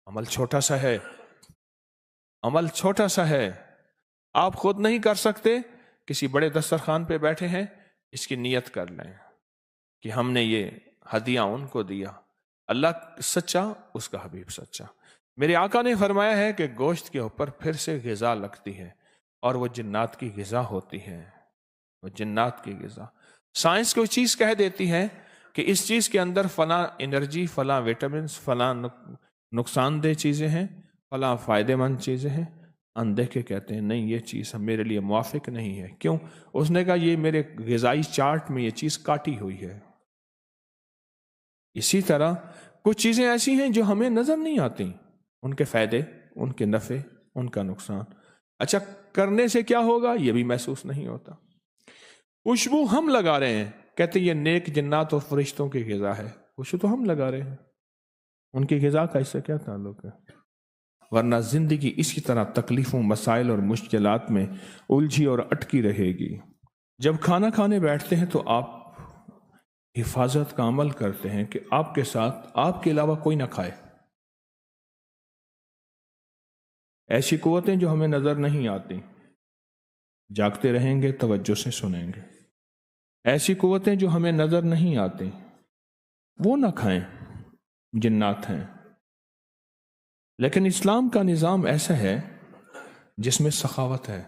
عمل چھوٹا سا ہے، عمل چھوٹا سا ہے، آپ خود نہیں کر سکتے، کسی بڑے دسترخوان پہ بیٹھے ہیں، اس کی نیت کر لیں کہ ہم نے یہ ہدیہ ان کو دیا، اللہ سچا، اس کا حبیب سچا۔ میرے آقا نے فرمایا ہے کہ گوشت کے اوپر پھر سے غذا لگتی ہے اور وہ جنات کی غذا ہوتی ہے، وہ جنات کی غذا۔ سائنس کوئی چیز کہہ دیتی ہے کہ اس چیز کے اندر فلاں انرجی، فلاں وٹامنس، فلاں نقصان دہ چیزیں ہیں، فلاں فائدہ مند چیزیں ہیں، اندیکھے کہتے ہیں نہیں یہ چیز میرے لیے موافق نہیں ہے۔ کیوں؟ اس نے کہا یہ میرے غذائی چارٹ میں یہ چیز کاٹی ہوئی ہے۔ اسی طرح کچھ چیزیں ایسی ہیں جو ہمیں نظر نہیں آتی، ان کے فائدے، ان کے نفع، ان کا نقصان، اچھا کرنے سے کیا ہوگا یہ بھی محسوس نہیں ہوتا۔ خوشبو ہم لگا رہے ہیں، کہتے یہ نیک جنات اور فرشتوں کی غذا ہے، خوشبو تو ہم لگا رہے ہیں، ان کی غذا کا اس سے کیا تعلق ہے؟ ورنہ زندگی اسی طرح تکلیفوں، مسائل اور مشکلات میں الجھی اور اٹکی رہے گی۔ جب کھانا کھانے بیٹھتے ہیں تو آپ حفاظت کا عمل کرتے ہیں کہ آپ کے ساتھ آپ کے علاوہ کوئی نہ کھائے۔ ایسی قوتیں جو ہمیں نظر نہیں آتی، جاگتے رہیں گے، توجہ سے سنیں گے۔ ایسی قوتیں جو ہمیں نظر نہیں آتی وہ نہ کھائیں، جنات ہیں۔ لیکن اسلام کا نظام ایسا ہے جس میں سخاوت ہے،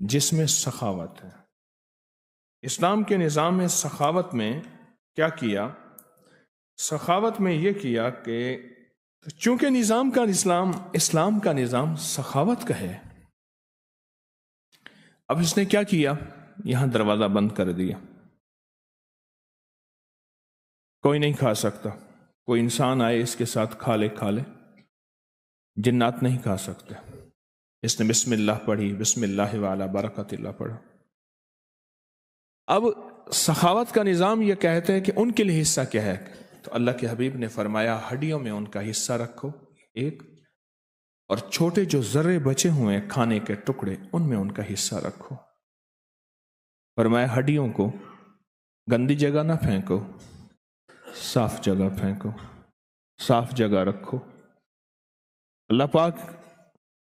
جس میں سخاوت ہے۔ اسلام کے نظام میں سخاوت میں کیا کیا؟ سخاوت میں یہ کیا کہ چونکہ اسلام کا نظام سخاوت کا ہے، اب اس نے کیا کیا؟ یہاں دروازہ بند کر دیا، کوئی نہیں کھا سکتا، کوئی انسان آئے اس کے ساتھ کھا لے، جنات نہیں کھا سکتے۔ اس نے بسم اللہ پڑھی، بسم اللہ وعلی برکت اللہ پڑھا۔ اب سخاوت کا نظام یہ کہتے ہیں کہ ان کے لیے حصہ کیا ہے؟ تو اللہ کے حبیب نے فرمایا ہڈیوں میں ان کا حصہ رکھو ایک، اور چھوٹے جو ذرے بچے ہوئے کھانے کے ٹکڑے ان میں ان کا حصہ رکھو۔ فرمایا ہڈیوں کو گندی جگہ نہ پھینکو، صاف جگہ پھینکو، صاف جگہ رکھو۔ اللہ پاک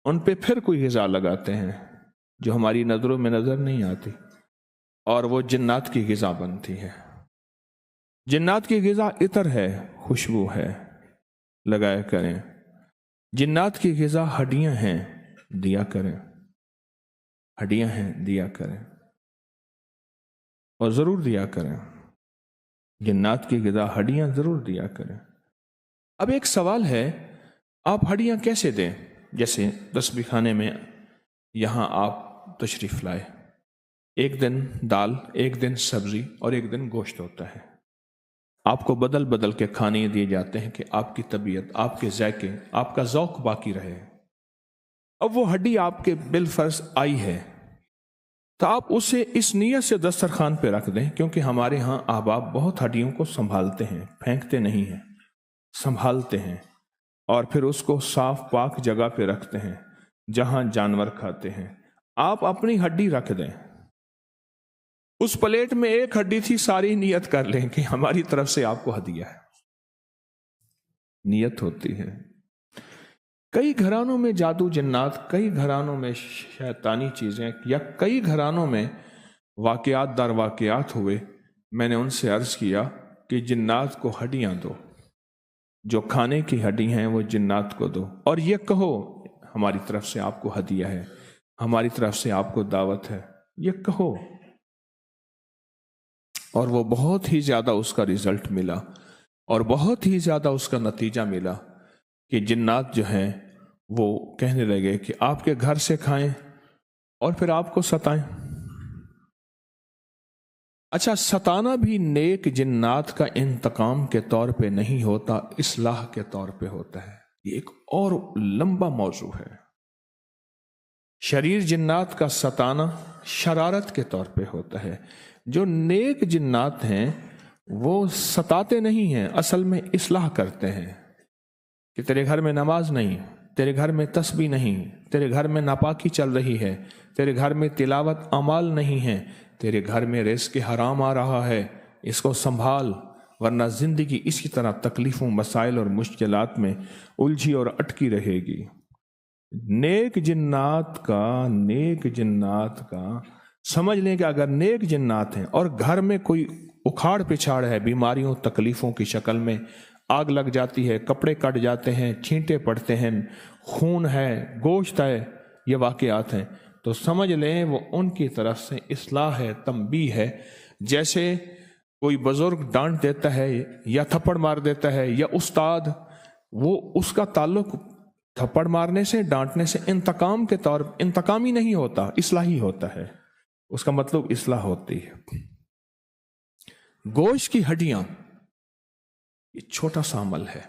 ان پہ پھر کوئی غذا لگاتے ہیں جو ہماری نظروں میں نظر نہیں آتی، اور وہ جنات کی غذا بنتی ہے۔ جنات کی غذا عطر ہے، خوشبو ہے، لگایا کریں۔ جنات کی غذا ہڈیاں ہیں، دیا کریں، ہڈیاں ہیں، دیا کریں، اور ضرور دیا کریں۔ جنات کی غذا ہڈیاں ضرور دیا کریں۔ اب ایک سوال ہے، آپ ہڈیاں کیسے دیں؟ جیسے تسبیح خانے میں یہاں آپ تشریف لائے، ایک دن دال، ایک دن سبزی اور ایک دن گوشت ہوتا ہے، آپ کو بدل بدل کے کھانے دیے جاتے ہیں کہ آپ کی طبیعت، آپ کے ذائقے، آپ کا ذوق باقی رہے۔ اب وہ ہڈی آپ کے بالفرض آئی ہے تو آپ اسے اس نیت سے دسترخوان پہ رکھ دیں، کیونکہ ہمارے ہاں احباب بہت ہڈیوں کو سنبھالتے ہیں، پھینکتے نہیں ہیں، سنبھالتے ہیں، اور پھر اس کو صاف پاک جگہ پہ رکھتے ہیں جہاں جانور کھاتے ہیں۔ آپ اپنی ہڈی رکھ دیں، اس پلیٹ میں ایک ہڈی تھی، ساری نیت کر لیں کہ ہماری طرف سے آپ کو ہدیہ ہے، نیت ہوتی ہے۔ کئی گھرانوں میں جادو جنات، کئی گھرانوں میں شیطانی چیزیں، یا کئی گھرانوں میں واقعات در واقعات ہوئے۔ میں نے ان سے عرض کیا کہ جنات کو ہڈیاں دو، جو کھانے کی ہڈی ہیں وہ جنات کو دو، اور یہ کہو ہماری طرف سے آپ کو ہدیہ ہے، ہماری طرف سے آپ کو دعوت ہے، یہ کہو۔ اور وہ بہت ہی زیادہ اس کا رزلٹ ملا، اور بہت ہی زیادہ اس کا نتیجہ ملا کہ جنات جو ہیں وہ کہنے لگے کہ آپ کے گھر سے کھائیں اور پھر آپ کو ستائیں۔ اچھا، ستانا بھی نیک جنات کا انتقام کے طور پہ نہیں ہوتا، اصلاح کے طور پہ ہوتا ہے۔ یہ ایک اور لمبا موضوع ہے۔ شریر جنات کا ستانا شرارت کے طور پہ ہوتا ہے، جو نیک جنات ہیں وہ ستاتے نہیں ہیں، اصل میں اصلاح کرتے ہیں کہ تیرے گھر میں نماز نہیں، تیرے گھر میں تسبیح نہیں، تیرے گھر میں ناپاکی چل رہی ہے، تیرے گھر میں تلاوت اعمال نہیں ہے، تیرے گھر میں رزق حرام آ رہا ہے، اس کو سنبھال، ورنہ زندگی اسی طرح تکلیفوں، مسائل اور مشکلات میں الجھی اور اٹکی رہے گی۔ نیک جنات کا سمجھ لیں کہ اگر نیک جنات ہیں اور گھر میں کوئی اکھاڑ پچھاڑ ہے، بیماریوں تکلیفوں کی شکل میں، آگ لگ جاتی ہے، کپڑے کٹ جاتے ہیں، چھینٹے پڑتے ہیں، خون ہے، گوشت ہے، یہ واقعات ہیں، تو سمجھ لیں وہ ان کی طرف سے اصلاح ہے، تنبیہ ہے۔ جیسے کوئی بزرگ ڈانٹ دیتا ہے یا تھپڑ مار دیتا ہے یا استاد، وہ اس کا تعلق تھپڑ مارنے سے، ڈانٹنے سے انتقامی نہیں ہوتا، اصلاحی ہوتا ہے، اس کا مطلب اصلاح ہوتی ہے۔ گوشت کی ہڈیاں یہ چھوٹا سا عمل ہے،